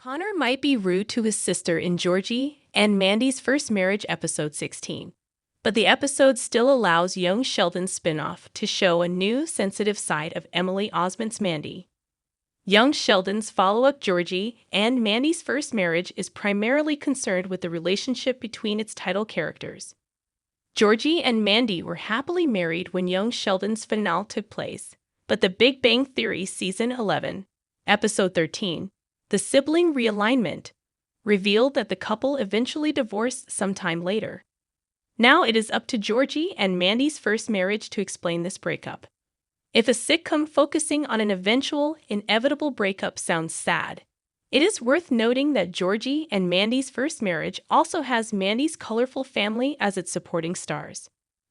Connor might be rude to his sister in Georgie and Mandy's First Marriage episode 16, but the episode still allows young Sheldon's spin-off to show a new, sensitive side of Emily Osment's Mandy. Young Sheldon's follow-up Georgie and Mandy's First Marriage is primarily concerned with the relationship between its title characters. Georgie and Mandy were happily married when young Sheldon's finale took place, but The Big Bang Theory Season 11, Episode 13, The Sibling Realignment, revealed that the couple eventually divorced sometime later. Now it is up to Georgie and Mandy's first marriage to explain this breakup. If a sitcom focusing on an eventual, inevitable breakup sounds sad, it is worth noting that Georgie and Mandy's First Marriage also has Mandy's colorful family as its supporting stars.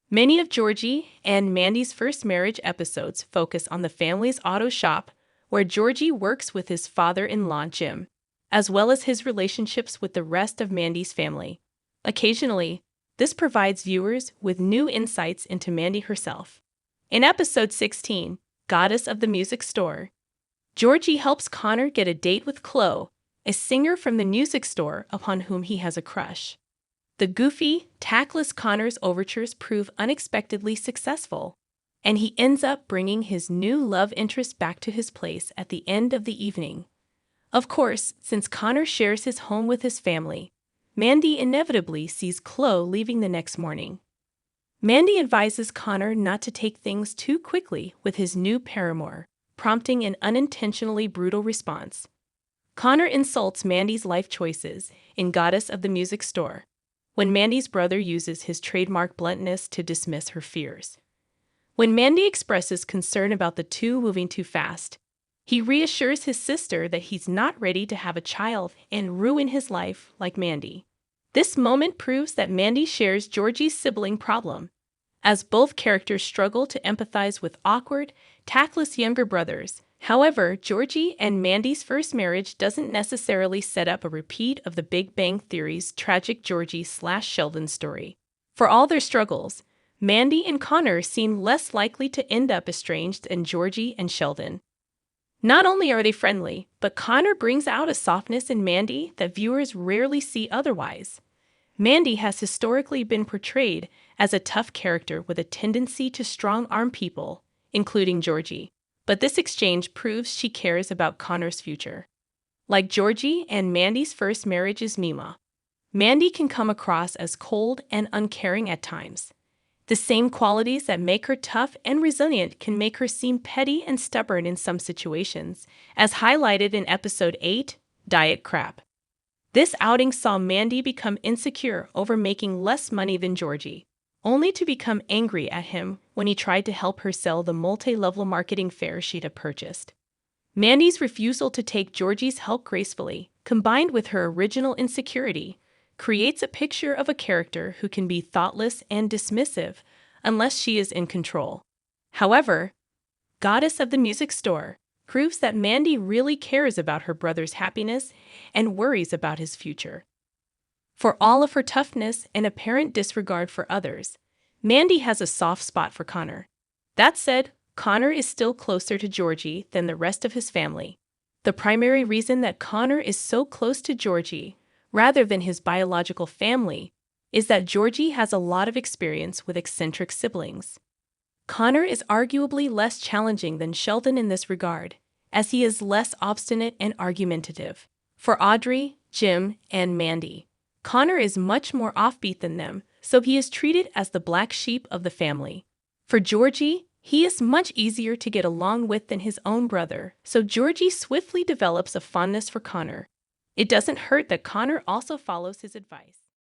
Many of Georgie and Mandy's First Marriage episodes focus on the family's auto shop, where Georgie works with his father-in-law Jim, as well as his relationships with the rest of Mandy's family. Occasionally, this provides viewers with new insights into Mandy herself. In episode 16, Goddess of the Music Store, Georgie helps Connor get a date with Chloe, a singer from the music store upon whom he has a crush. The goofy, tactless Connor's overtures prove unexpectedly successful, and he ends up bringing his new love interest back to his place at the end of the evening. Of course, since Connor shares his home with his family, Mandy inevitably sees Chloe leaving the next morning. Mandy advises Connor not to take things too quickly with his new paramour, prompting an unintentionally brutal response. Connor insults Mandy's life choices in Goddess of the Music Store, when Mandy's brother uses his trademark bluntness to dismiss her fears. When Mandy expresses concern about the two moving too fast, he reassures his sister that he's not ready to have a child and ruin his life like Mandy. This moment proves that Mandy shares Georgie's sibling problem, as both characters struggle to empathize with awkward, tactless younger brothers. However, Georgie and Mandy's First Marriage doesn't necessarily set up a repeat of The Big Bang Theory's tragic Georgie/Sheldon story. For all their struggles, Mandy and Connor seem less likely to end up estranged than Georgie and Sheldon. Not only are they friendly, but Connor brings out a softness in Mandy that viewers rarely see otherwise. Mandy has historically been portrayed as a tough character with a tendency to strong-arm people, including Georgie, but this exchange proves she cares about Connor's future. Like Georgie and Mandy's First Marriage's Mima, Mandy can come across as cold and uncaring at times. The same qualities that make her tough and resilient can make her seem petty and stubborn in some situations, as highlighted in episode 8, Diet Crap. This outing saw Mandy become insecure over making less money than Georgie, only to become angry at him when he tried to help her sell the multi-level marketing fair she'd have purchased. Mandy's refusal to take Georgie's help gracefully, combined with her original insecurity, creates a picture of a character who can be thoughtless and dismissive unless she is in control. However, Goddess of the Music Store proves that Mandy really cares about her brother's happiness and worries about his future. For all of her toughness and apparent disregard for others, Mandy has a soft spot for Connor. That said, Connor is still closer to Georgie than the rest of his family. The primary reason that Connor is so close to Georgie, rather than his biological family, is that Georgie has a lot of experience with eccentric siblings. Connor is arguably less challenging than Sheldon in this regard, as he is less obstinate and argumentative. For Audrey, Jim, and Mandy, Connor is much more offbeat than them, so he is treated as the black sheep of the family. For Georgie, he is much easier to get along with than his own brother, so Georgie swiftly develops a fondness for Connor. It doesn't hurt that Connor also follows his advice.